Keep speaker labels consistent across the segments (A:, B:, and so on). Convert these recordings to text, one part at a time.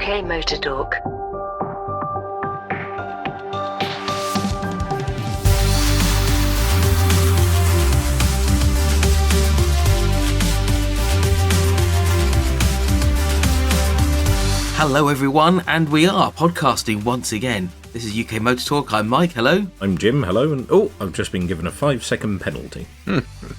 A: UKMotorTalk.
B: Hello everyone, and we are podcasting once again. This is UKMotorTalk. I'm Mike, hello.
C: I'm Jim, hello, and I've just been given a 5-second penalty.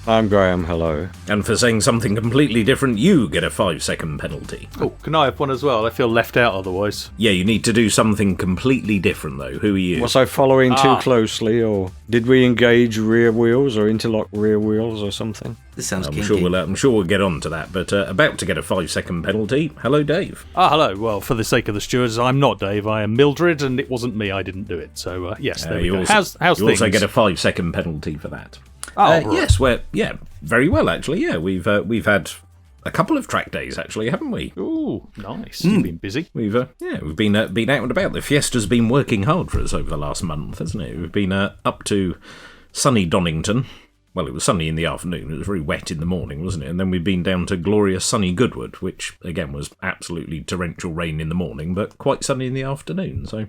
D: I'm Graham, hello.
C: And for saying something completely different, you get a 5-second penalty.
E: Oh, can I have one as well? I feel left out otherwise.
C: Yeah, you need to do something completely different though. Who are you?
D: Was I following too closely, or did we engage rear wheels or interlock rear wheels or something?
B: This sounds kinky.
C: I'm sure we'll get on to that, but about to get a 5-second penalty. Hello, Dave.
E: Hello. Well, for the sake of the stewards, I'm not Dave. I am Mildred, and it wasn't me. I didn't do it. So, yes, there we go. How's
C: you
E: things?
C: Also get a 5-second penalty for that.
E: Right.
C: Yes, very well, actually, yeah. We've had a couple of track days, actually, haven't we?
E: Ooh, nice. You've been busy.
C: We've been out and about. The Fiesta's been working hard for us over the last month, hasn't it? We've been up to sunny Donington. Well, it was sunny in the afternoon. It was very wet in the morning, wasn't it? And then we've been down to glorious sunny Goodwood, which, again, was absolutely torrential rain in the morning, but quite sunny in the afternoon. So,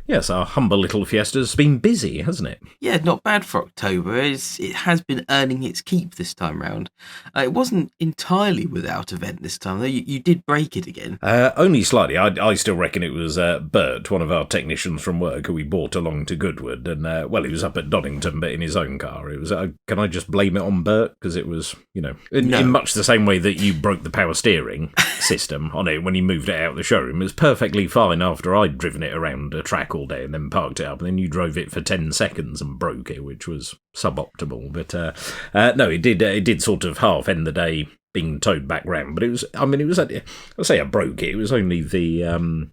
C: yes, our humble little Fiesta's been busy, hasn't it?
B: Yeah, not bad for October. It has been earning its keep this time round. It wasn't entirely without event this time, though. You did break it again.
C: Only slightly. I still reckon it was Bert, one of our technicians from work, who we brought along to Goodwood. And, he was up at Donington, but in his own car. It was, can I just blame it on Bert? Because it was, in much the same way that you broke the power steering system on it when you moved it out of the showroom. It was perfectly fine after I'd driven it around a track all day and then parked it up, and then you drove it for 10 seconds and broke it, which was suboptimal. But no, it did sort of half end the day being towed back round. But it was, I say I broke it. It was only the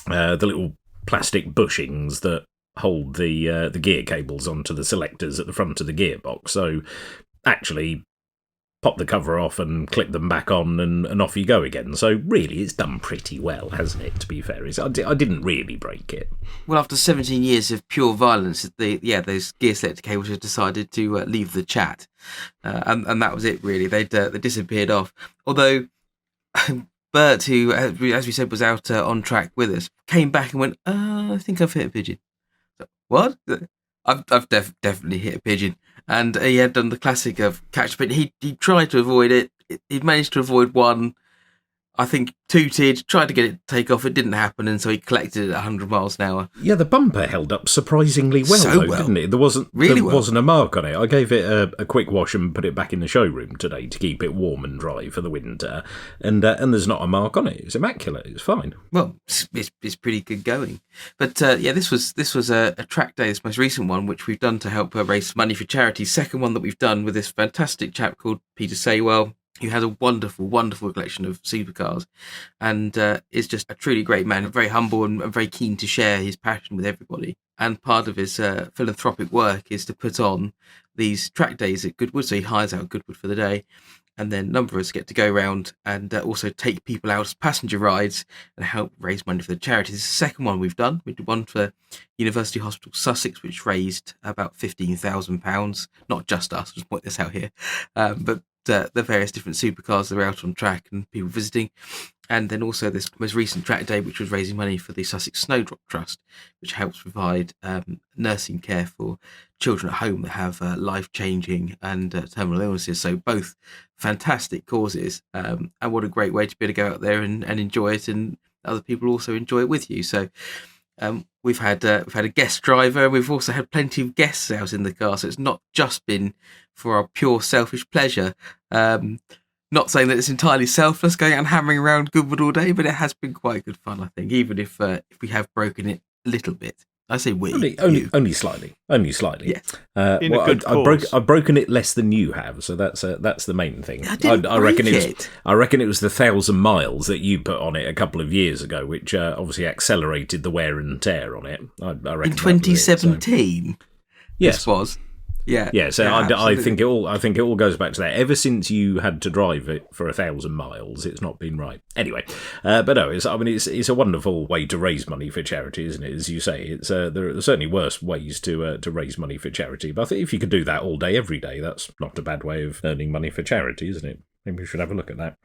C: little plastic bushings that hold the gear cables onto the selectors at the front of the gearbox. So actually pop the cover off and clip them back on and off you go again. So really it's done pretty well, hasn't it, to be fair? I didn't really break it.
B: Well, after 17 years of pure violence, those gear selector cables had decided to leave the chat. And that was it, really. They disappeared off. Although Bert, who, as we said, was out on track with us, came back and went, I think I've hit a pigeon. What? I've definitely hit a pigeon, and he had done the classic of catch a pigeon. He tried to avoid it. He managed to avoid one. I think tooted, tried to get it to take off. It didn't happen, and so he collected it at 100 miles an hour.
C: Yeah, the bumper held up surprisingly well, didn't it? There wasn't a mark on it. I gave it a quick wash and put it back in the showroom today to keep it warm and dry for the winter, and there's not a mark on it. It's immaculate. It's fine.
B: Well, it's pretty good going. But this was a track day, this most recent one, which we've done to help raise money for charity. Second one that we've done with this fantastic chap called Peter Saywell, who has a wonderful, wonderful collection of supercars, and is just a truly great man, very humble and very keen to share his passion with everybody. And part of his philanthropic work is to put on these track days at Goodwood, so he hires out Goodwood for the day, and then a number of us get to go around and also take people out as passenger rides and help raise money for the charity. This is the second one we've done. We did one for University Hospital Sussex, which raised about £15,000. Not just us, just point this out here, but the various different supercars that are out on track and people visiting. And then also this most recent track day, which was raising money for the Sussex Snowdrop Trust, which helps provide nursing care for children at home that have life-changing and terminal illnesses. So both fantastic causes, and what a great way to be able to go out there and enjoy it, and other people also enjoy it with you. So we've had a guest driver. We've also had plenty of guests out in the car, so it's not just been for our pure selfish pleasure. Not saying that it's entirely selfless going out and hammering around Goodwood all day, but it has been quite good fun, I think, even if we have broken it a little bit. I say we.
C: Only slightly.
B: Yes.
C: I've broken it less than you have, so that's the main thing. I reckon it was the 1,000 miles that you put on it a couple of years ago, which obviously accelerated the wear and tear on it. I reckon
B: in 2017.
C: Yes,
B: this was. Yeah.
C: So I think it all goes back to that. Ever since you had to drive it for 1,000 miles, it's not been right. Anyway, but no, it's a wonderful way to raise money for charity, isn't it? As you say, it's there are certainly worse ways to raise money for charity. But I think if you could do that all day, every day, that's not a bad way of earning money for charity, isn't it? Maybe we should have a look at that.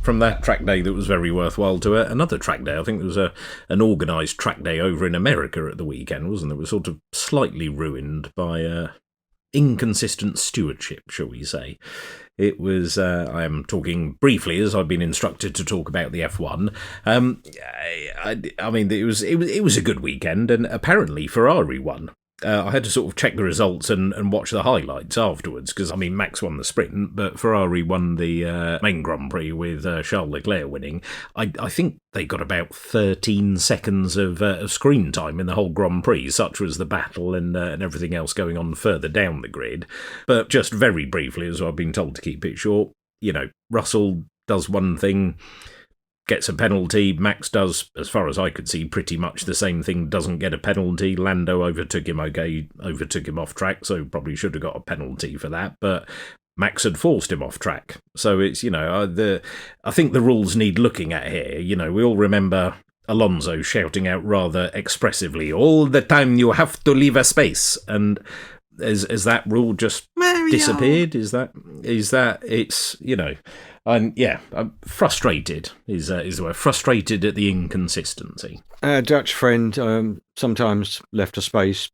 C: from that track day that was very worthwhile to another track day. I think there was an organised track day over in America at the weekend, wasn't there? It was sort of slightly ruined by inconsistent stewardship, shall we say. It was, I am talking briefly as I've been instructed to talk about the F1. I mean, it was a good weekend, and apparently Ferrari won. I had to sort of check the results and watch the highlights afterwards, because, I mean, Max won the sprint, but Ferrari won the main Grand Prix with Charles Leclerc winning. I think they got about 13 seconds of screen time in the whole Grand Prix, such was the battle and everything else going on further down the grid. But just very briefly, as I've been told to keep it short, Russell does one thing, gets a penalty. Max does, as far as I could see, pretty much the same thing, doesn't get a penalty. Lando overtook him off track, so probably should have got a penalty for that, but Max had forced him off track. So it's, I think the rules need looking at here. We all remember Alonso shouting out rather expressively, "All the time you have to leave a space," and as that rule just disappeared, is that it's, and yeah, I'm frustrated is the word. Frustrated at the inconsistency.
D: A Dutch friend sometimes left a space,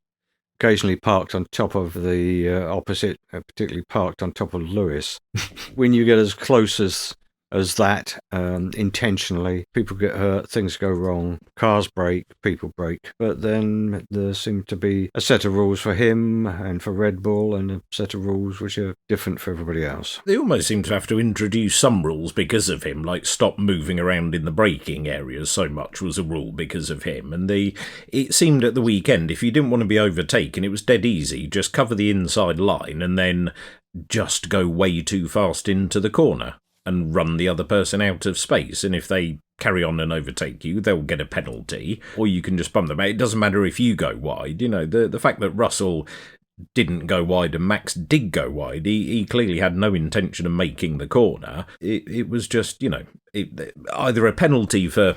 D: occasionally parked on top of the opposite, particularly parked on top of Lewis. When you get as close as that, intentionally, people get hurt, things go wrong, cars break, people break. But then there seemed to be a set of rules for him and for Red Bull, and a set of rules which are different for everybody else.
C: They almost seem to have to introduce some rules because of him, like stop moving around in the braking areas so much was a rule because of him. And it seemed at the weekend, if you didn't want to be overtaken, it was dead easy. Just cover the inside line and then just go way too fast into the corner and run the other person out of space. And if they carry on and overtake you, they'll get a penalty, or you can just bump them out. It doesn't matter if you go wide. The fact that Russell didn't go wide and Max did go wide, he clearly had no intention of making the corner. It was just, either a penalty for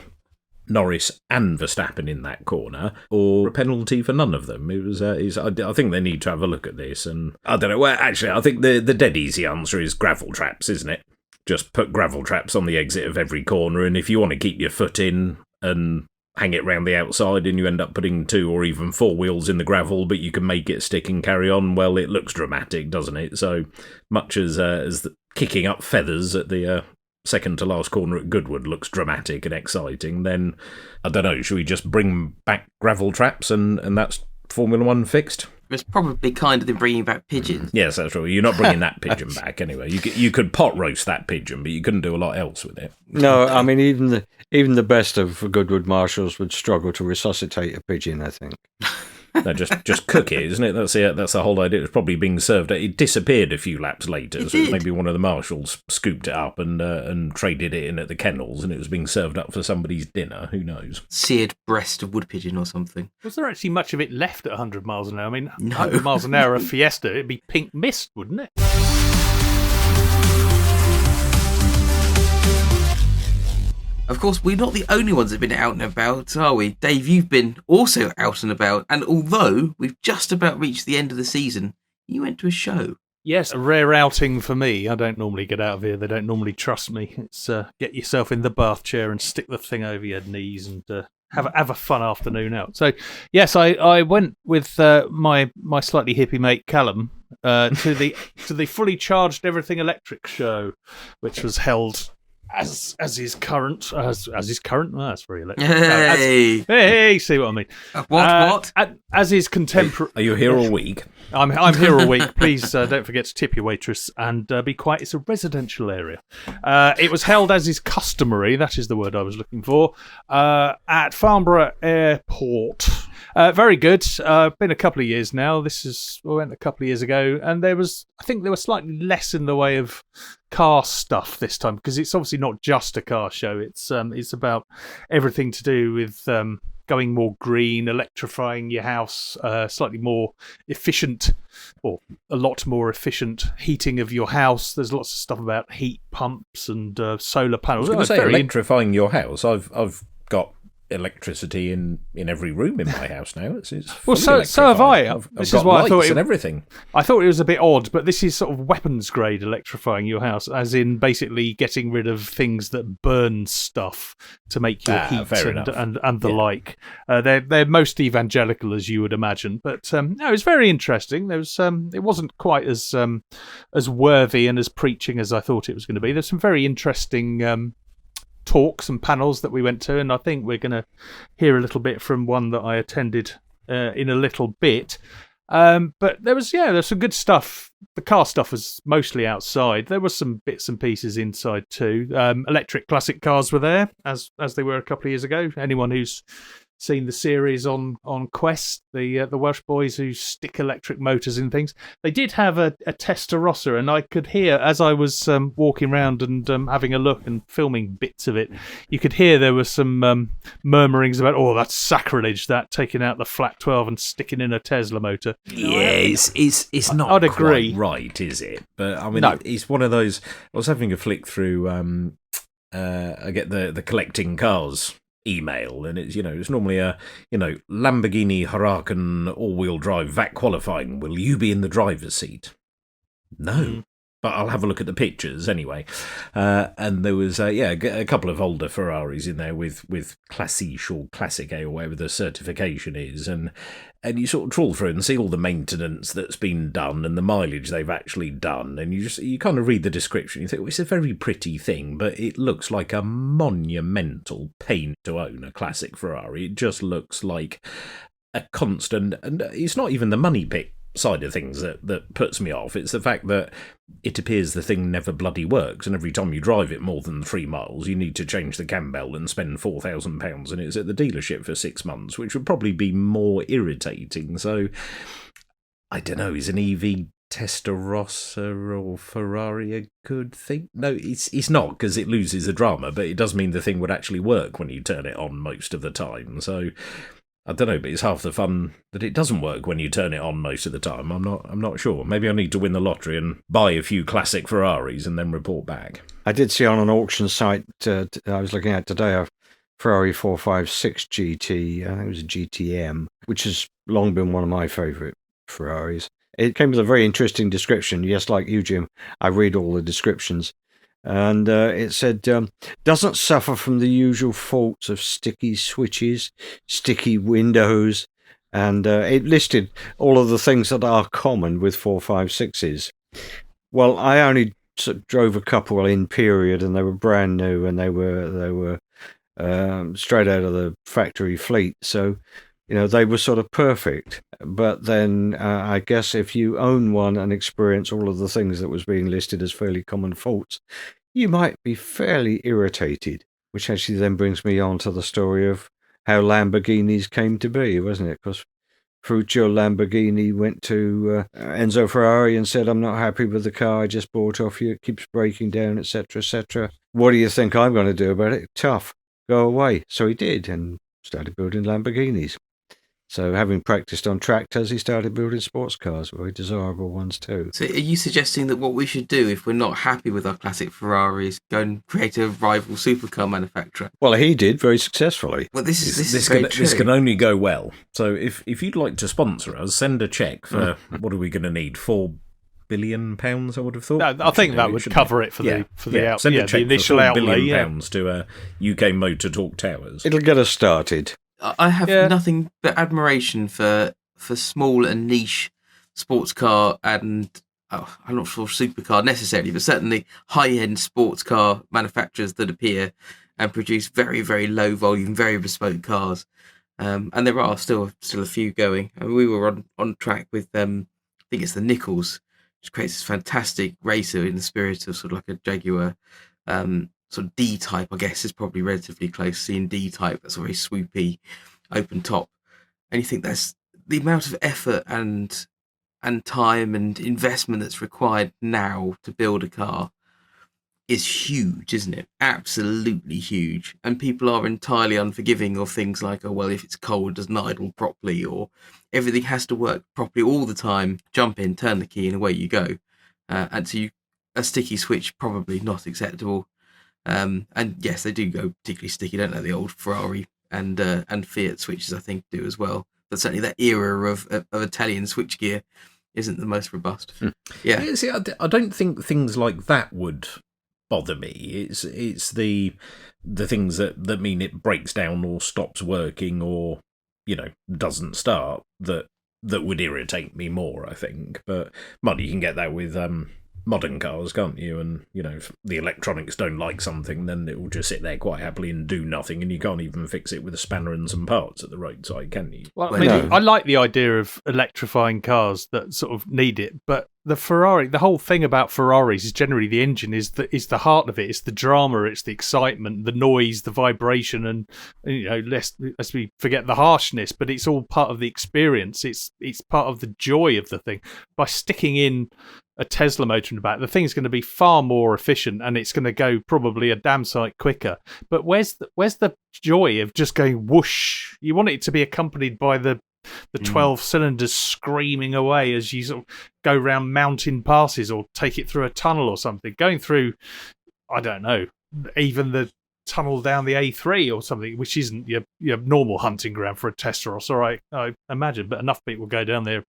C: Norris and Verstappen in that corner, or a penalty for none of them. I think they need to have a look at this, and I don't know. Well, actually, I think the dead easy answer is gravel traps, isn't it? Just put gravel traps on the exit of every corner, and if you want to keep your foot in and hang it round the outside and you end up putting 2 or even 4 wheels in the gravel, but you can make it stick and carry on, well, it looks dramatic, doesn't it? So much as kicking up feathers at the second to last corner at Goodwood looks dramatic and exciting, then, I don't know, should we just bring back gravel traps and that's Formula 1 fixed?
B: It's probably kinder than bringing back pigeons.
C: Yes, that's right. You're not bringing that pigeon back anyway. You could pot roast that pigeon, but you couldn't do a lot else with it.
D: No, I mean, even the best of Goodwood marshals would struggle to resuscitate a pigeon, I think.
C: No, just cook it, isn't it? That's the whole idea. It was probably being served. It disappeared a few laps later, so maybe one of the marshals scooped it up and traded it in at the kennels, and it was being served up for somebody's dinner. Who knows?
B: Seared breast of wood pigeon or something.
E: Was there actually much of it left at 100 miles an hour? I mean,
B: No.
E: 100 miles an hour of Fiesta, it'd be pink mist, wouldn't it?
B: Of course, we're not the only ones that have been out and about, are we? Dave, you've been also out and about, and although we've just about reached the end of the season, you went to a show.
E: Yes, a rare outing for me. I don't normally get out of here. They don't normally trust me. It's get yourself in the bath chair and stick the thing over your knees and have a fun afternoon out. So, yes, I went with my slightly hippie mate Callum to the fully charged everything electric show, which was held as is current. Oh, that's very electric. Hey, see what I mean?
B: What?
E: As is contemporary.
C: Are you here all week?
E: I'm here all week. Please don't forget to tip your waitress and be quiet. It's a residential area. It was held as is customary. That is the word I was looking for. At Farnborough Airport. Very good. Been a couple of years now. We went a couple of years ago, and I think there was slightly less in the way of car stuff this time, because it's obviously not just a car show. It's about everything to do with going more green, electrifying your house, slightly more efficient, or a lot more efficient heating of your house. There's lots of stuff about heat pumps and solar panels.
C: I was going to say electrifying your house. I've got electricity in every room in my house now. It's
E: Well,
C: fully
E: so have I.
C: electrified. I've
E: This
C: got
E: is why I
C: lights
E: thought
C: and everything.
E: I thought it was a bit odd, but this is sort of weapons grade electrifying your house, as in basically getting rid of things that burn stuff to make your heat and the like. They're most evangelical, as you would imagine, but no, it's very interesting. There was it wasn't quite as worthy and as preaching as I thought it was going to be. There's some very interesting talks and panels that we went to, and I think we're going to hear a little bit from one that I attended in a little bit. But there's some good stuff. The car stuff was mostly outside. There were some bits and pieces inside too. Electric classic cars were there, as they were a couple of years ago. Anyone who's seen the series on Quest, the Welsh boys who stick electric motors in things, they did have a Testarossa, and I could hear, as I was walking around and having a look and filming bits of it, you could hear there were some murmurings about, oh, that's sacrilege, that taking out the flat 12 and sticking in a Tesla motor.
C: It's not
E: I'd agree.
C: Quite right, is it? But I mean,
E: No.
C: It's one of those. I was having a flick through. I get the collecting cars email, and it's normally a Lamborghini Huracan all-wheel drive VAT qualifying. Will you be in the driver's seat? No. But I'll have a look at the pictures anyway. And there was a couple of older Ferraris in there with Classiche or Classic A or whatever the certification is, and you sort of trawl through and see all the maintenance that's been done and the mileage they've actually done, and you kind of read the description. You think, well, it's a very pretty thing, but it looks like a monumental pain to own a classic Ferrari. It just looks like a constant, and it's not even the money pit side of things that puts me off. It's the fact that it appears the thing never bloody works, and every time you drive it more than 3 miles, you need to change the cam belt and spend £4,000, and it's at the dealership for 6 months, which would probably be more irritating. So, I don't know, is an EV Testarossa or Ferrari a good thing? No, it's not, because it loses the drama, but it does mean the thing would actually work when you turn it on most of the time. So, I don't know, but it's half the fun that it doesn't work when you turn it on most of the time. I'm not sure. Maybe I need to win the lottery and buy a few classic Ferraris and then report back.
D: I did see on an auction site I was looking at today a Ferrari 456 GT. I think it was a GTM, which has long been one of my favourite Ferraris. It came with a very interesting description. Yes, like you, Jim, I read all the descriptions. And it said, doesn't suffer from the usual faults of sticky switches, sticky windows, and it listed all of the things that are common with 456s. Well, I only drove a couple in period, and they were brand new, and they were straight out of the factory fleet. So, they were sort of perfect. But then I guess if you own one and experience all of the things that was being listed as fairly common faults, you might be fairly irritated, which actually then brings me on to the story of how Lamborghinis came to be, wasn't it? Because Ferruccio Lamborghini went to Enzo Ferrari and said, I'm not happy with the car I just bought off you. It keeps breaking down, etc., etc. What do you think I'm going to do about it? Tough. Go away. So he did and started building Lamborghinis. So having practiced on tractors, he started building sports cars, very desirable ones too.
B: So are you suggesting that what we should do if we're not happy with our classic Ferraris, go and create a rival supercar manufacturer?
D: Well, he did very successfully.
B: Well, this
C: can only go well. So if you'd like to sponsor us, send a cheque for, what are we going to need, £4 billion, I would have thought.
E: No, I think that would cover it for the initial
C: for £4
E: outlay.
C: billion to UK MotorTalk Towers.
D: It'll get us started.
B: I have nothing but admiration for small and niche sports car and I'm not sure supercar necessarily, but certainly high-end sports car manufacturers that appear and produce very, very low volume, very bespoke cars. And there are still a few going. I mean, we were on track with I think it's the Nichols, which creates this fantastic racer in the spirit of sort of like a Jaguar. Sort of D-type, I guess, is probably relatively close. Seeing D-type, that's a very swoopy, open top. And you think that's the amount of effort and time and investment that's required now to build a car is huge, isn't it? Absolutely huge. And people are entirely unforgiving of things like, oh, well, if it's cold, it doesn't idle properly, or everything has to work properly all the time. Jump in, turn the key, and away you go. And so a sticky switch, probably not acceptable. And yes, they do go particularly sticky, don't they? The old Ferrari and Fiat switches, I think, do as well. But certainly that era of Italian switchgear isn't the most robust. Yeah.
C: See, I don't think things like that would bother me. It's the things that mean it breaks down or stops working or, doesn't start that would irritate me more, I think. But you can get that with modern cars, can't you? And, if the electronics don't like something, then it will just sit there quite happily and do nothing, and you can't even fix it with a spanner and some parts at the roadside, can you?
E: Well, I like the idea of electrifying cars that sort of need it, but the whole thing about Ferraris is generally the engine is the heart of it. It's the drama, it's the excitement, the noise, the vibration, and lest we forget the harshness. But it's all part of the experience. It's part of the joy of the thing. By sticking in a Tesla motor in the back, the thing's going to be far more efficient, and it's going to go probably a damn sight quicker. But where's the joy of just going whoosh? You want it to be accompanied by the 12 cylinders screaming away as you sort of go round mountain passes or take it through a tunnel or something. Going through, I don't know, even the tunnel down the A3 or something, which isn't your normal hunting ground for a Testarossa, I imagine, but enough people go down there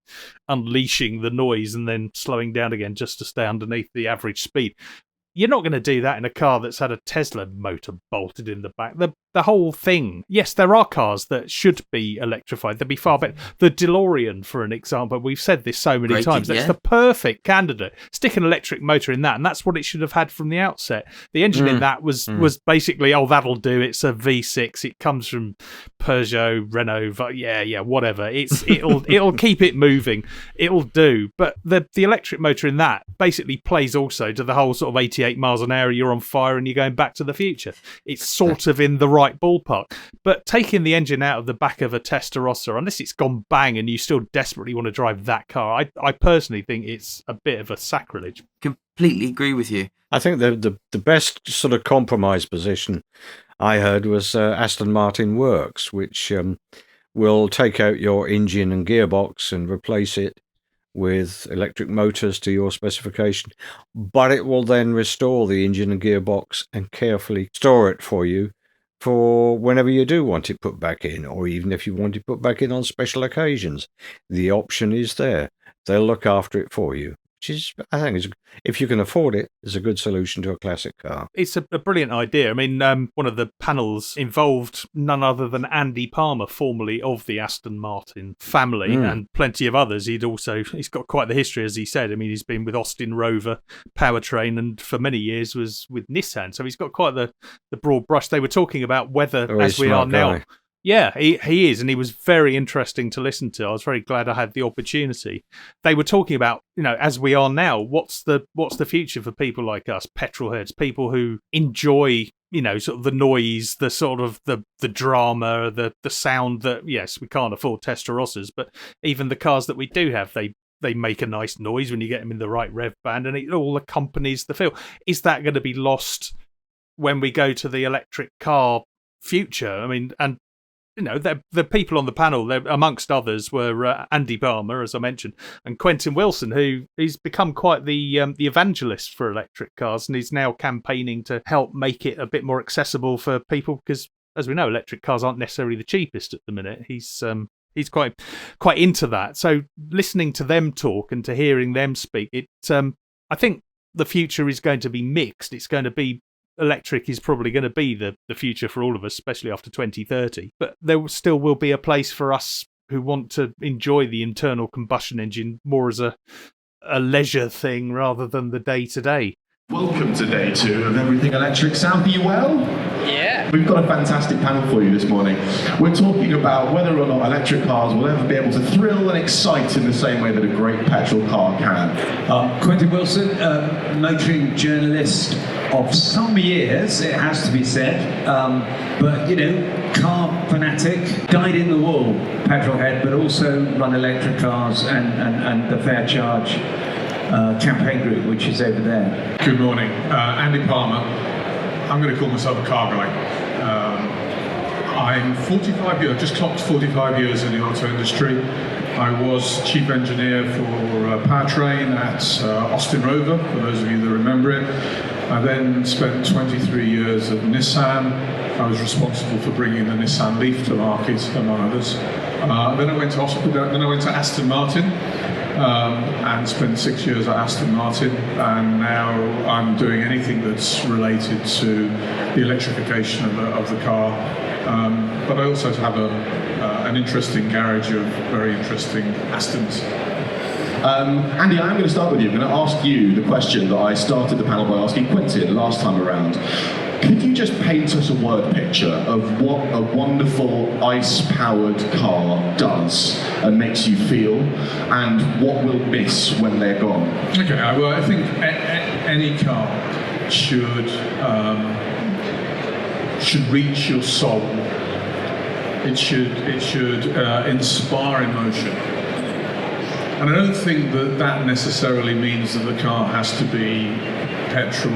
E: unleashing the noise and then slowing down again just to stay underneath the average speed. You're not going to do that in a car that's had a Tesla motor bolted in the back. The whole thing. Yes, there are cars that should be electrified. They'd be far better. The DeLorean, for an example, we've said this so many times. That's the perfect candidate. Stick an electric motor in that, and that's what it should have had from the outset. The engine in that was basically, that'll do. It's a V6. It comes from Peugeot, Renault. Whatever. It'll keep it moving. It'll do. But the electric motor in that basically plays also to the whole sort of 88 miles an hour. You're on fire and you're going back to the future. It's sort of in the right ballpark. But taking the engine out of the back of a Testarossa, unless it's gone bang and you still desperately want to drive that car, I personally think it's a bit of a sacrilege.
B: Completely agree with you.
D: I think the best sort of compromise position I heard was Aston Martin Works, which will take out your engine and gearbox and replace it with electric motors to your specification, but it will then restore the engine and gearbox and carefully store it for you for whenever you do want it put back in, or even if you want it put back in on special occasions. The option is there. They'll look after it for you, which is, I think, if you can afford it, is a good solution to a classic car.
E: It's a brilliant idea. I mean, one of the panels involved none other than Andy Palmer, formerly of the Aston Martin family, and plenty of others. He's got quite the history, as he said. I mean, he's been with Austin Rover Powertrain, and for many years was with Nissan. So he's got quite the broad brush. They were talking about whether, as we are now.
D: Guy.
E: Yeah, he is, and he was very interesting to listen to. I was very glad I had the opportunity. They were talking about, as we are now, what's the future for people like us, petrol heads, people who enjoy, sort of the noise, the sort of the drama, the sound that, yes, we can't afford Testarossas, but even the cars that we do have, they make a nice noise when you get them in the right rev band, and it all accompanies the feel. Is that going to be lost when we go to the electric car future? I mean, and the people on the panel, amongst others, were Andy Palmer, as I mentioned, and Quentin Wilson, who he's become quite the evangelist for electric cars, and he's now campaigning to help make it a bit more accessible for people, because, as we know, electric cars aren't necessarily the cheapest at the minute. He's quite into that. So listening to them talk and to hearing them speak, I think the future is going to be mixed. It's going to be electric is probably going to be the future for all of us, especially after 2030. But there still will be a place for us who want to enjoy the internal combustion engine more as a leisure thing rather than the day-to-day.
A: Welcome to day 2 of Everything Electric. Sound you well?
F: Yeah.
A: We've got a fantastic panel for you this morning. We're talking about whether or not electric cars will ever be able to thrill and excite in the same way that a great petrol car can.
F: Quentin Wilson, motoring journalist of some years, it has to be said, but car fanatic, dyed-in-the-wool petrol head, but also run electric cars and the Fair Charge campaign group, which is over there.
G: Good morning, Andy Palmer. I'm going to call myself a car guy. I'm 45 years, just clocked 45 years in the auto industry. I was chief engineer for Powertrain at Austin Rover, for those of you that remember it. I then spent 23 years at Nissan. I was responsible for bringing the Nissan Leaf to market, among others. Then I went to Aston Martin and spent 6 years at Aston Martin, and now I'm doing anything that's related to the electrification of the car. But I also have an interesting garage of very interesting Astons.
A: Andy, I'm going to start with you. I'm going to ask you the question that I started the panel by asking Quentin last time around. Could you just paint us a word picture of what a wonderful ice-powered car does and makes you feel, and what we'll miss when they're gone?
G: Okay, well, I think any car should reach your soul. It should inspire emotion. And I don't think that necessarily means that the car has to be petrol.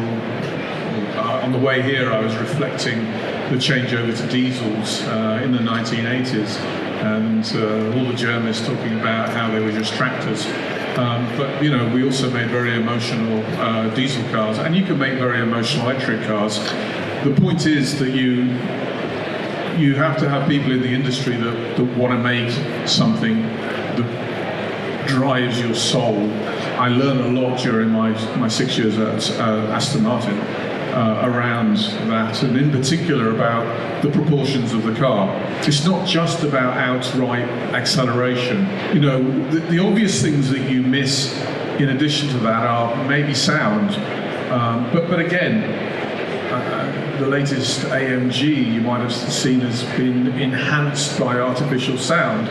G: On the way here, I was reflecting the changeover to diesels in the 1980s, and all the journalists talking about how they were just tractors. But you know, we also made very emotional diesel cars, and you can make very emotional electric cars. The point is that you have to have people in the industry that want to make something that drives your soul. I learned a lot during my 6 years at Aston Martin around that, and in particular about the proportions of the car. It's not just about outright acceleration. You know, the obvious things that you miss in addition to that are maybe sound, but again, the latest AMG you might have seen has been enhanced by artificial sound.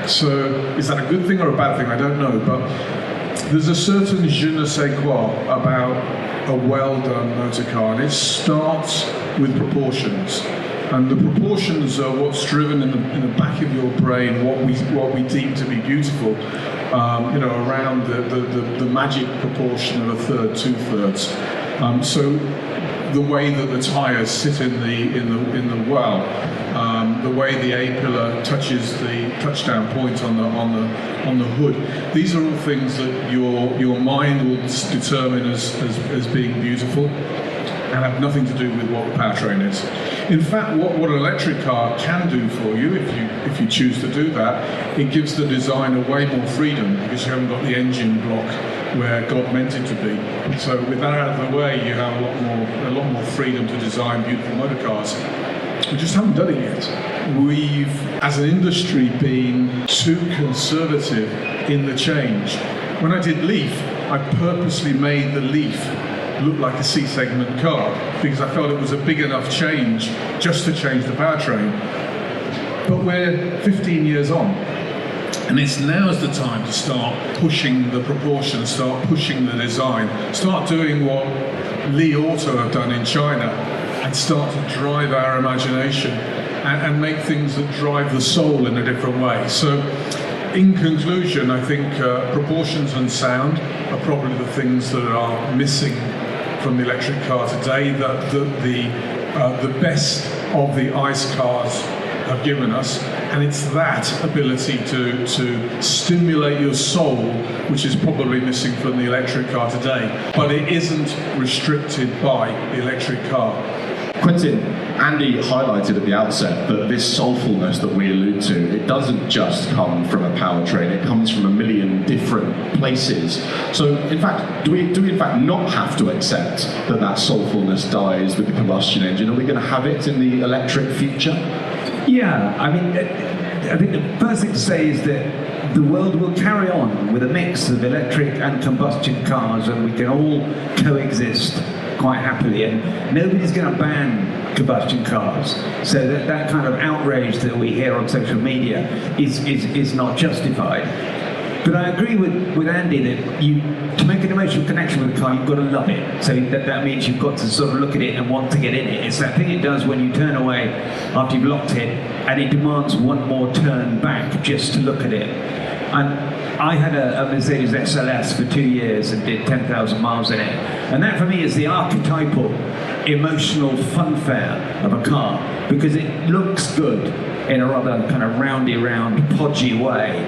G: So is that a good thing or a bad thing? I don't know, but there's a certain je ne sais quoi about a well-done motor car, and it starts with proportions. And the proportions are what's driven in the back of your brain, what we deem to be beautiful. You know, around the magic proportion of a third, 2/3. So the way that the tyres sit in the well, the way the A-pillar touches the touchdown point on the hood. These are all things that your mind will determine as being beautiful, and have nothing to do with what the powertrain is. In fact, what an electric car can do for you, if you choose to do that, it gives the designer way more freedom, because you haven't got the engine block where God meant it to be. So with that out of the way, you have a lot more freedom to design beautiful motor cars. We just haven't done it yet. We've, as an industry, been too conservative in the change. When I did Leaf, I purposely made the Leaf look like a C-segment car, because I felt it was a big enough change just to change the powertrain. But we're 15 years on, and it's now's the time to start pushing the proportions, start pushing the design, start doing what Li Auto have done in China, and start to drive our imagination and make things that drive the soul in a different way. So, in conclusion, I think proportions and sound are probably the things that are missing from the electric car today, that the best of the ICE cars have given us, and it's that ability to stimulate your soul which is probably missing from the electric car today, but it isn't restricted by the electric car.
A: Quentin, Andy highlighted at the outset that this soulfulness that we allude to, it doesn't just come from a powertrain, it comes from a million different places. So, in fact, do we in fact not have to accept that soulfulness dies with the combustion engine? Are we going to have it in the electric future?
F: Yeah, I mean, I think the first thing to say is that the world will carry on with a mix of electric and combustion cars, and we can all coexist quite happily, and nobody's going to ban combustion cars. So that kind of outrage that we hear on social media is not justified. But I agree with Andy that to make an emotional connection with a car, you've got to love it. So that means you've got to sort of look at it and want to get in it. It's that thing it does when you turn away after you've locked it, and it demands one more turn back just to look at it. And I had a Mercedes SLS for 2 years and did 10,000 miles in it. And that for me is the archetypal emotional funfair of a car, because it looks good in a rather kind of round, podgy way.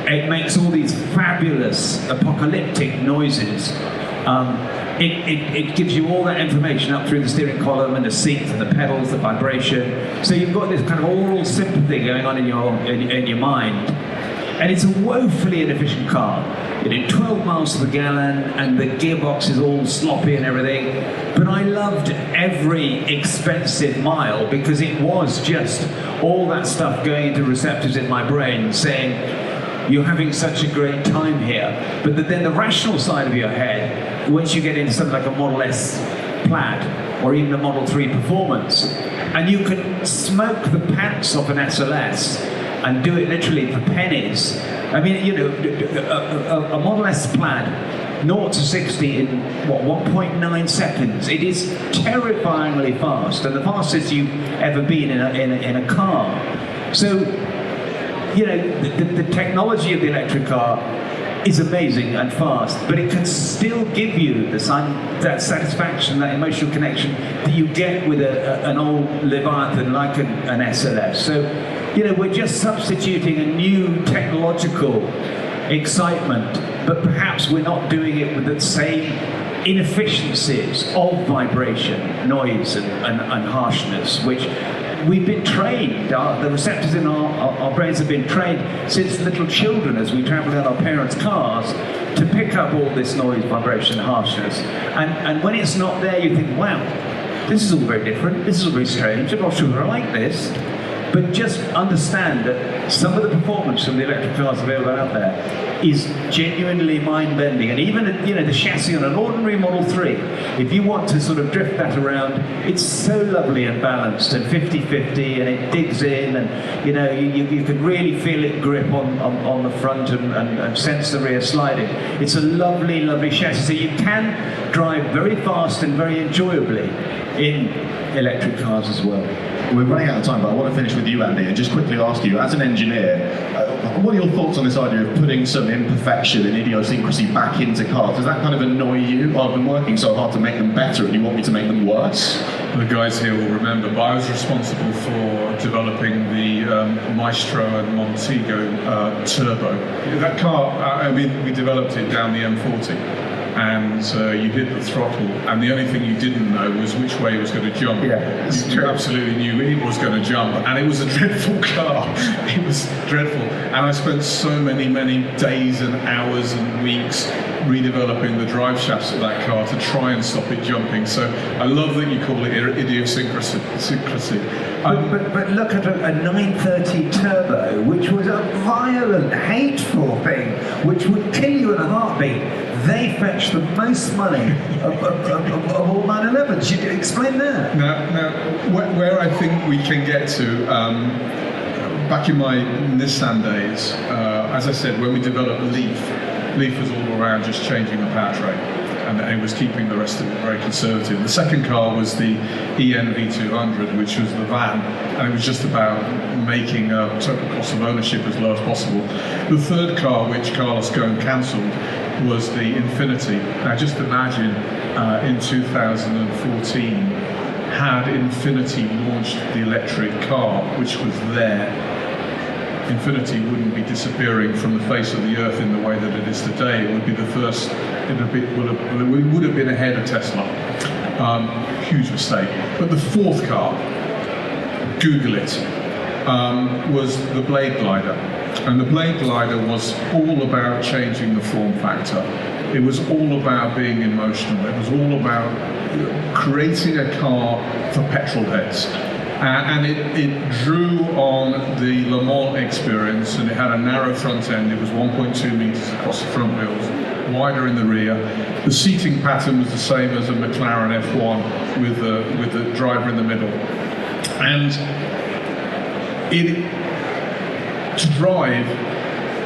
F: It makes all these fabulous apocalyptic noises, It gives you all that information up through the steering column and the seats and the pedals, the vibration. So you've got this kind of oral sympathy going on in your mind. And it's a woefully inefficient car. You do 12 miles to the gallon and the gearbox is all sloppy and everything. But I loved every expensive mile because it was just all that stuff going into receptors in my brain saying, you're having such a great time here. But then the rational side of your head, once you get into something like a Model S Plaid or even a Model 3 Performance, and you can smoke the pants off an SLS and do it literally for pennies. I mean, you know, a Model S Plaid, 0 to 60 in, 1.9 seconds. It is terrifyingly fast, and the fastest you've ever been in a car. So, you know, the technology of the electric car is amazing and fast, but it can still give you that satisfaction, that emotional connection that you get with an old Leviathan like an SLS. So, you know, we're just substituting a new technological excitement, but perhaps we're not doing it with the same inefficiencies of vibration, noise, and harshness, which we've been trained, the receptors in our brains have been trained since little children as we travel in our parents' cars to pick up all this noise, vibration, harshness. And when it's not there, you think, wow, this is all very different, this is all very strange, I'm not sure I like this. But just understand that some of the performance from the electric cars available out there is genuinely mind-bending. And even, you know, the chassis on an ordinary Model 3, if you want to sort of drift that around, it's so lovely and balanced and 50-50, and it digs in, and you know, you can really feel it grip on the front and sense the rear sliding. It's a lovely, lovely chassis. So you can drive very fast and very enjoyably in electric cars as well.
A: We're running out of time, but I want to finish with you, Andy, and just quickly ask you, as an engineer, what are your thoughts on this idea of putting some imperfection and idiosyncrasy back into cars? Does that kind of annoy you? I've been working so hard to make them better, and you want me to make them worse?
G: The guys here will remember, but I was responsible for developing the Maestro and Montego Turbo. That car, I mean, we developed it down the M40. And you hit the throttle, and the only thing you didn't know was which way it was going to jump.
A: Yeah,
G: you absolutely knew it was going to jump, and it was a dreadful car. It was dreadful, and I spent so many days and hours and weeks redeveloping the drive shafts of that car to try and stop it jumping. So I love that you call it idiosyncrasy.
F: But look at a 930 Turbo, which was a violent, hateful thing, which would kill you in a heartbeat. They fetch the most money of all 911s. You explain that.
G: Now, where I think we can get to, back in my Nissan days, as I said, when we developed Leaf was all around just changing the powertrain, and it was keeping the rest of it very conservative. The second car was the EN V200, which was the van, and it was just about making total cost of ownership as low as possible. The third car, which Carlos Ghosn cancelled, was the Infinity. Now just imagine in 2014, had Infinity launched the electric car, which was there, Infinity wouldn't be disappearing from the face of the earth in the way that it is today. It would be the first, it would have been ahead of Tesla. Huge mistake. But the fourth car, Google it, was the Blade Glider. And the Blade Glider was all about changing the form factor. It was all about being emotional. It was all about creating a car for petrol heads. And it drew on the Le Mans experience, and it had a narrow front end. It was 1.2 meters across the front wheels, wider in the rear. The seating pattern was the same as a McLaren F1 with the driver in the middle. And to drive,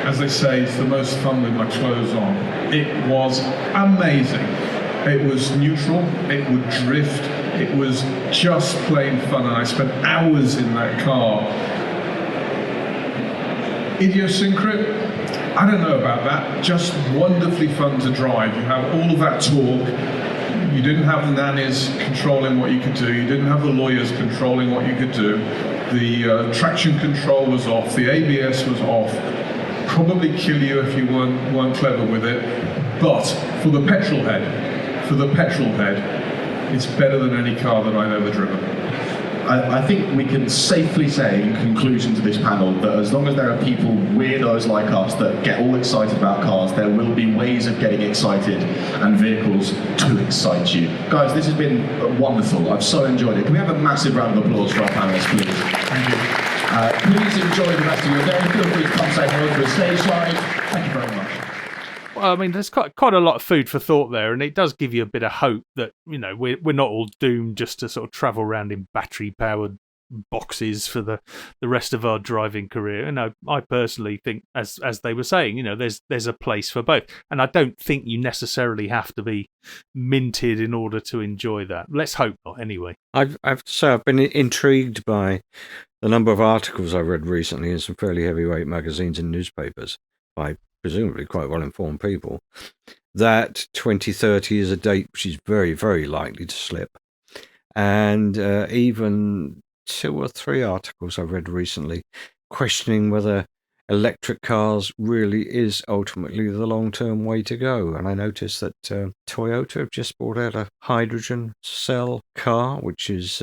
G: as they say, is the most fun with my clothes on. It was amazing. It was neutral, it would drift, it was just plain fun, and I spent hours in that car. Idiosyncratic? I don't know about that, just wonderfully fun to drive. You have all of that torque, you didn't have the nannies controlling what you could do, you didn't have the lawyers controlling what you could do, the traction control was off, the ABS was off, probably kill you if you weren't clever with it. But for the petrol head, it's better than any car that I've ever driven.
A: I think we can safely say, in conclusion to this panel, that as long as there are people, weirdos like us, that get all excited about cars, there will be ways of getting excited and vehicles to excite you. Guys, this has been wonderful. I've so enjoyed it. Can we have a massive round of applause for our panelists, please?
G: Thank you.
A: Please enjoy the rest of your day. Feel free to come say hello to a stage live. Thank you very much.
E: Well, I mean, there's quite a lot of food for thought there, and it does give you a bit of hope that, you know, we're not all doomed just to sort of travel around in battery-powered boxes for the rest of our driving career. You know, I personally think, as they were saying, you know, there's a place for both, and I don't think you necessarily have to be minted in order to enjoy that. Let's hope not, anyway.
D: I've to say I've been intrigued by the number of articles I read recently in some fairly heavyweight magazines and newspapers by presumably quite well-informed people, that 2030 is a date which is very, very likely to slip. And even 2 or 3 articles I've read recently questioning whether electric cars really is ultimately the long-term way to go. And I noticed that Toyota have just brought out a hydrogen cell car, which is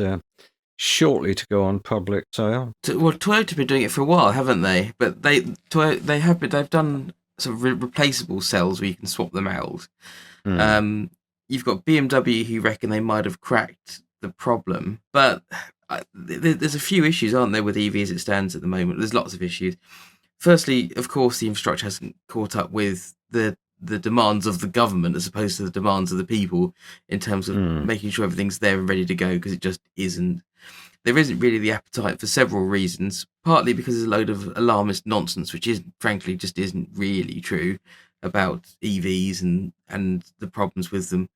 D: shortly to go on public sale.
B: Well, Toyota have been doing it for a while, haven't they? But they've done sort of replaceable cells where you can swap them out. You've got BMW who reckon they might have cracked the problem, but there's a few issues, aren't there, with EV as it stands at the moment? There's lots of issues. Firstly, of course, the infrastructure hasn't caught up with the demands of the government as opposed to the demands of the people in terms of making sure everything's there and ready to go, because it just isn't. There isn't really the appetite for several reasons, partly because there's a load of alarmist nonsense, which frankly just isn't really true about EVs and the problems with them.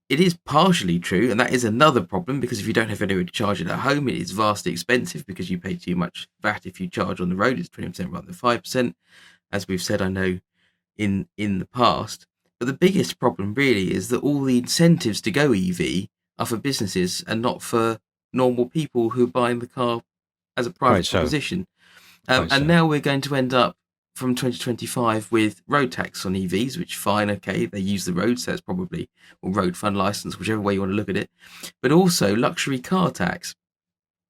B: It is partially true, and that is another problem, because if you don't have anywhere to charge it at home, it is vastly expensive because you pay too much VAT if you charge on the road. It's 20% rather than 5%, as we've said, I know, in the past. But the biggest problem really is that all the incentives to go EV are for businesses and not for normal people who are buying the car as a private proposition. And now we're going to end up from 2025 with road tax on EVs, which fine, okay, they use the road, so it's probably, or road fund license, whichever way you want to look at it, but also luxury car tax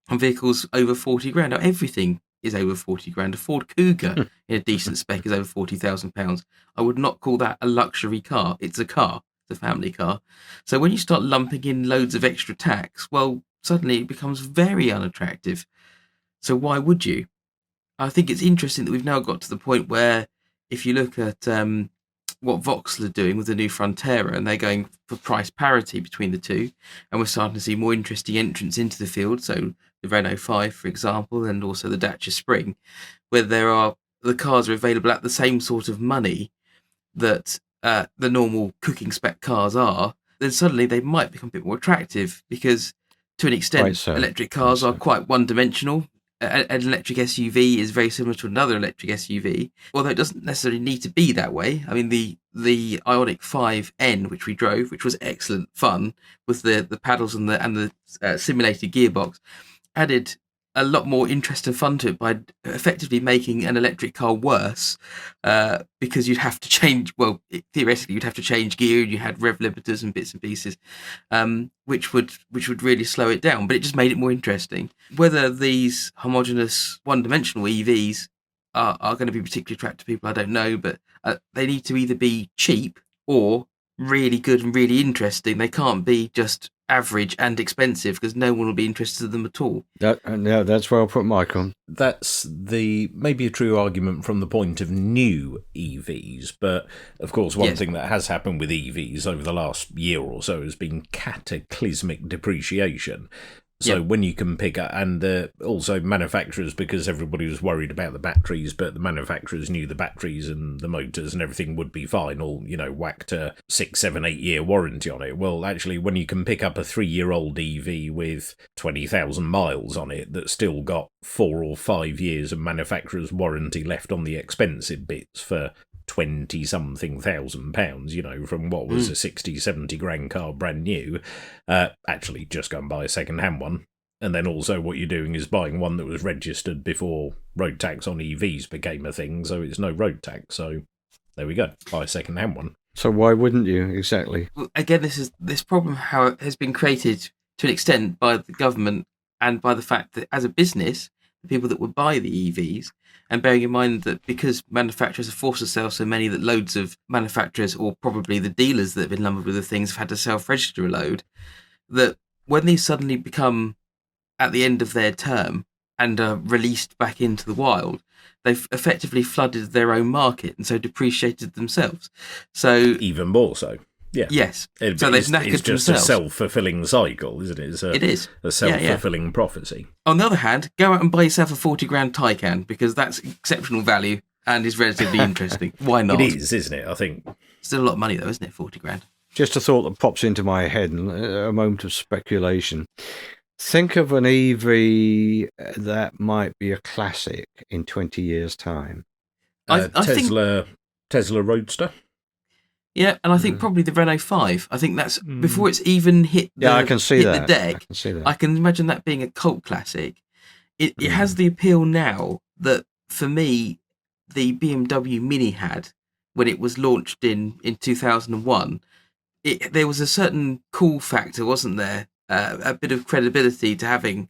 B: on vehicles over 40 grand. Now everything is over 40 grand. A Ford Cougar in a decent spec is over £40,000. I would not call that a luxury car. It's a car. It's a family car. So when you start lumping in loads of extra tax, well, suddenly it becomes very unattractive. So why would you? I think it's interesting that we've now got to the point where if you look at what Vauxhall are doing with the new Frontera, and they're going for price parity between the two, and we're starting to see more interesting entrants into the field, so the Renault 5, for example, and also the Dacia Spring, where the cars are available at the same sort of money that the normal cooking spec cars are, then suddenly they might become a bit more attractive, because to an extent, electric cars are quite one-dimensional. An electric SUV is very similar to another electric SUV, although it doesn't necessarily need to be that way. I mean, the Ioniq 5N, which we drove, which was excellent fun with the paddles and the simulated gearbox, added a lot more interest and fun to it by effectively making an electric car worse, because you'd have to change, well, theoretically you'd have to change gear, and you had rev limiters and bits and pieces, which would really slow it down, but it just made it more interesting. Whether these homogeneous one-dimensional EVs are going to be particularly attractive to people, I don't know, but they need to either be cheap or really good and really interesting. They can't be just average and expensive, because no one will be interested in them at all.
D: That's well put, Michael.
C: That's maybe a true argument from the point of new EVs, but of course one thing that has happened with EVs over the last year or so has been cataclysmic depreciation. So when you can pick up, and also manufacturers, because everybody was worried about the batteries, but the manufacturers knew the batteries and the motors and everything would be fine, all, whacked a 6, 7, 8 year warranty on it. Well, actually, when you can pick up a 3-year-old EV with 20,000 miles on it that's still got 4 or 5 years of manufacturer's warranty left on the expensive bits for 20-something £1,000, from what was a 60, 70 grand car brand new, actually just go and buy a second-hand one. And then also what you're doing is buying one that was registered before road tax on EVs became a thing, so it's no road tax. So there we go, buy a second-hand one.
D: So why wouldn't you exactly?
B: Well, again, this problem how it has been created to an extent by the government and by the fact that as a business, the people that would buy the EVs, and bearing in mind that because manufacturers have forced to sell so many that loads of manufacturers, or probably the dealers that have been lumbered with the things, have had to self-register a load, that when these suddenly become at the end of their term and are released back into the wild, they've effectively flooded their own market and so depreciated themselves. So
C: Even more so. Yeah.
B: yes, so they've knackered
C: it's just
B: themselves.
C: a self-fulfilling cycle, isn't it?
B: It is
C: a self-fulfilling prophecy.
B: On the other hand, go out and buy yourself a 40 grand Taycan because that's exceptional value and is relatively interesting. Why not?
C: It is, isn't it? I think.
B: Still a lot of money though, isn't it? 40 grand.
D: Just a thought that pops into my head, and a moment of speculation. Think of an EV that might be a classic in 20 years' time.
B: I think,
C: Tesla Roadster.
B: yeah, and I think probably the Renault 5. I think that's before it's even hit the,
D: I can see
B: hit
D: that.
B: the deck.
D: I can see that.
B: I can imagine that being a cult classic. It has the appeal now that, for me, the BMW Mini had when it was launched in 2001. There was a certain cool factor, wasn't there? A bit of credibility to having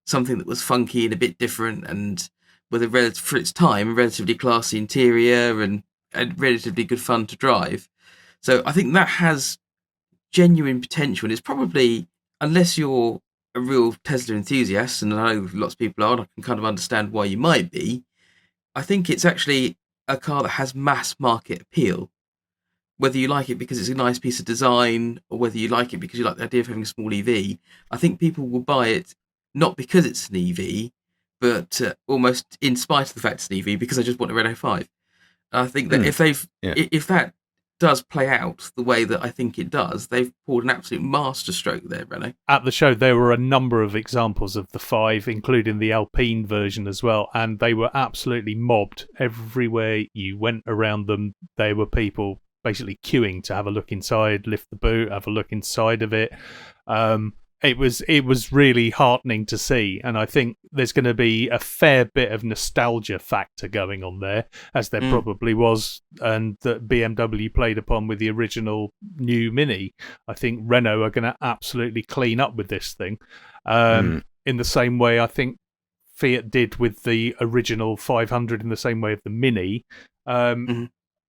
B: something that was funky and a bit different, and with for its time, a relatively classy interior and relatively good fun to drive. So I think that has genuine potential, and it's probably, unless you're a real Tesla enthusiast, and I know lots of people are, and I can kind of understand why you might be, I think it's actually a car that has mass market appeal. Whether you like it because it's a nice piece of design, or whether you like it because you like the idea of having a small EV, I think people will buy it not because it's an EV, but almost in spite of the fact it's an EV, because I just want a Renault 5. And I think that if that does play out the way that I think it does, they've pulled an absolute masterstroke there, Renault.
E: At the show, there were a number of examples of the 5, including the Alpine version as well, and they were absolutely mobbed. Everywhere you went around them, there were people basically queuing to have a look inside, lift the boot, have a look inside of it. It was really heartening to see, and I think there's going to be a fair bit of nostalgia factor going on there, as there probably was, and that BMW played upon with the original new Mini. I think Renault are going to absolutely clean up with this thing, in the same way I think Fiat did with the original 500, in the same way of the Mini.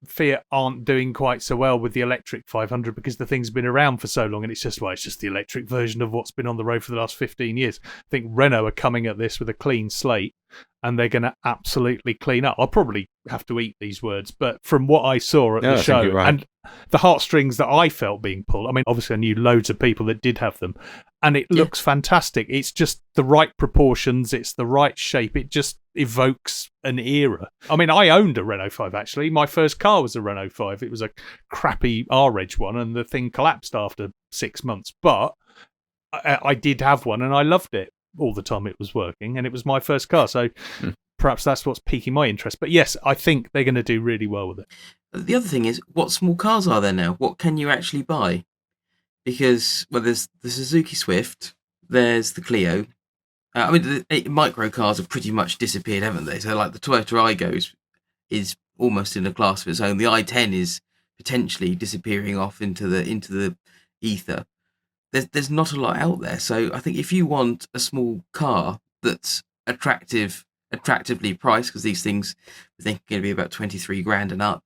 E: Fiat aren't doing quite so well with the electric 500 because the thing's been around for so long, and it's just the electric version of what's been on the road for the last 15 years. I think Renault are coming at this with a clean slate, and they're going to absolutely clean up. I'll probably have to eat these words, but from what I saw at the show, and the heartstrings that I felt being pulled, I mean, obviously I knew loads of people that did have them, and it looks fantastic. It's just the right proportions, it's the right shape, it just evokes an era. I mean, I owned a Renault 5 actually. My first car was a Renault 5. It was a crappy R-Reg one, and the thing collapsed after 6 months, but I did have one and I loved it all the time it was working, and it was my first car, so perhaps that's what's piquing my interest. But yes, I think they're going to do really well with it.
B: The other thing is, what small cars are there now? What can you actually buy? Because, well, there's the Suzuki Swift, there's the Clio. I mean, the micro cars have pretty much disappeared, haven't they? So, like, the Toyota Aygo is almost in a class of its own. The i10 is potentially disappearing off into the ether. There's not a lot out there. So I think if you want a small car that's attractively priced, because these things I think are going to be about 23 grand and up,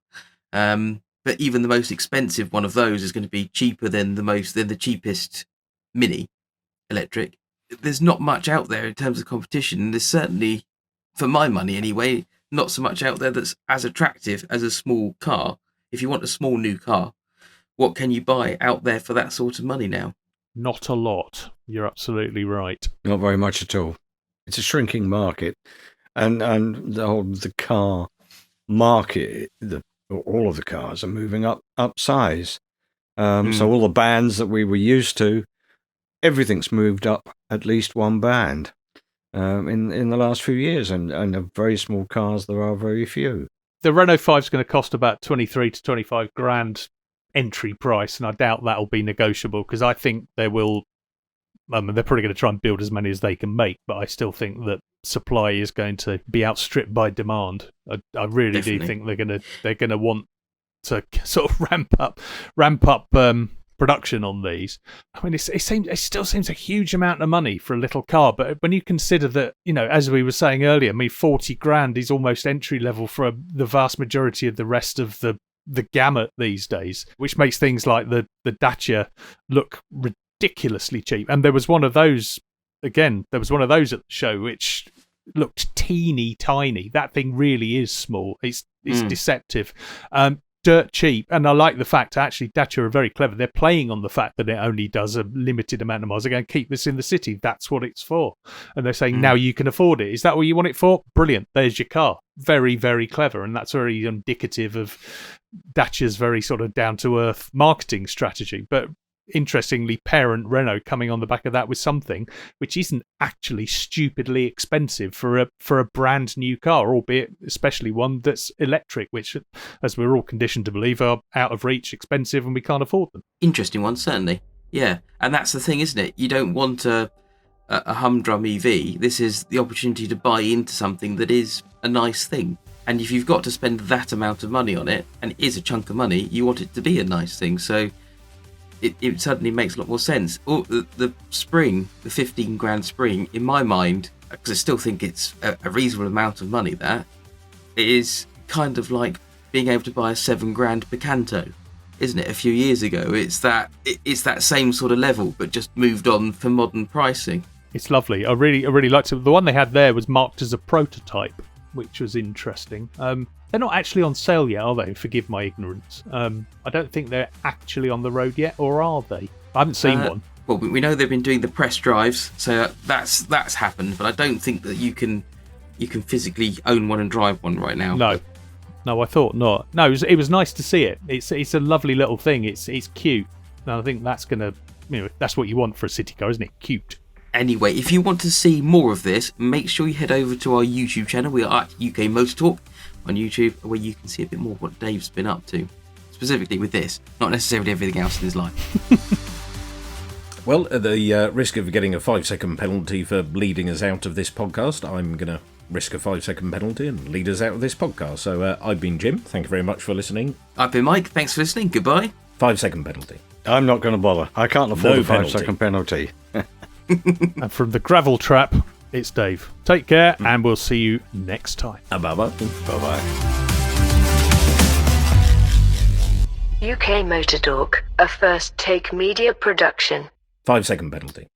B: but even the most expensive one of those is going to be cheaper than the cheapest Mini electric. There's not much out there in terms of competition. There's certainly, for my money anyway, not so much out there that's as attractive as a small car. If you want a small new car, what can you buy out there for that sort of money now?
E: Not a lot. You're absolutely right.
D: Not very much at all. It's a shrinking market, and the car market, all of the cars are moving up size. So all the bands that we were used to, everything's moved up at least one band in the last few years, and of very small cars there are very few.
E: The Renault 5 is going to cost about 23 to 25 grand entry price, and I doubt that'll be negotiable, because I think they're probably going to try and build as many as they can make, but I still think that supply is going to be outstripped by demand. I really do think they're going to want to sort of ramp up production on these. I mean, it still seems a huge amount of money for a little car, but when you consider that, as we were saying earlier, I mean, 40 grand is almost entry level for the vast majority of the rest of the gamut these days, which makes things like the Dacia look ridiculously cheap. And there was one of those at the show which looked teeny tiny. That thing really is small. It's deceptive. Dirt cheap, and I like the fact actually Dacia are very clever. They're playing on the fact that it only does a limited amount of miles. They're going to keep this in the city. That's what it's for. And they're saying now you can afford it. Is that what you want it for? Brilliant. There's your car. Very, very clever, and that's very indicative of Dacia's very sort of down to earth marketing strategy. But interestingly, parent Renault coming on the back of that with something which isn't actually stupidly expensive for a brand new car, albeit especially one that's electric, which, as we're all conditioned to believe, are out of reach, expensive, and we can't afford them.
B: Interesting one, certainly. Yeah, and that's the thing, isn't it? You don't want a humdrum EV. This is the opportunity to buy into something that is a nice thing. And if you've got to spend that amount of money on it, and it is a chunk of money, you want it to be a nice thing. So it suddenly makes a lot more sense. The Spring, the 15 grand Spring, in my mind, because I still think it's a reasonable amount of money, that it is kind of like being able to buy a 7 grand Picanto, isn't it? A few years ago, it's that same sort of level, but just moved on for modern pricing.
E: It's lovely. I really liked it. The one they had there was marked as a prototype, which was interesting. They're not actually on sale yet, are they? Forgive my ignorance. I don't think they're actually on the road yet, or are they? I haven't seen one.
B: Well, we know they've been doing the press drives, so that's happened. But I don't think that you can physically own one and drive one right now.
E: No, I thought not. No, it was nice to see it. It's a lovely little thing. It's cute, and I think that's that's what you want for a city car, isn't it? Cute.
B: Anyway, if you want to see more of this, make sure you head over to our YouTube channel. We are at UKMotorTalk on YouTube, where you can see a bit more of what Dave's been up to, specifically with this, not necessarily everything else in his life.
C: Well, at the risk of getting a 5-second penalty for leading us out of this podcast, I'm going to risk a 5-second penalty and lead us out of this podcast. So I've been Jim. Thank you very much for listening.
B: I've been Mike. Thanks for listening. Goodbye.
C: 5-second penalty.
D: I'm not going to bother. I can't afford a 5-second penalty.
E: And from the gravel trap, it's Dave. Take care, and we'll see you next time.
C: Bye-bye.
D: Bye-bye.
H: UK Motor Talk, a First Take Media production.
C: 5-second penalty.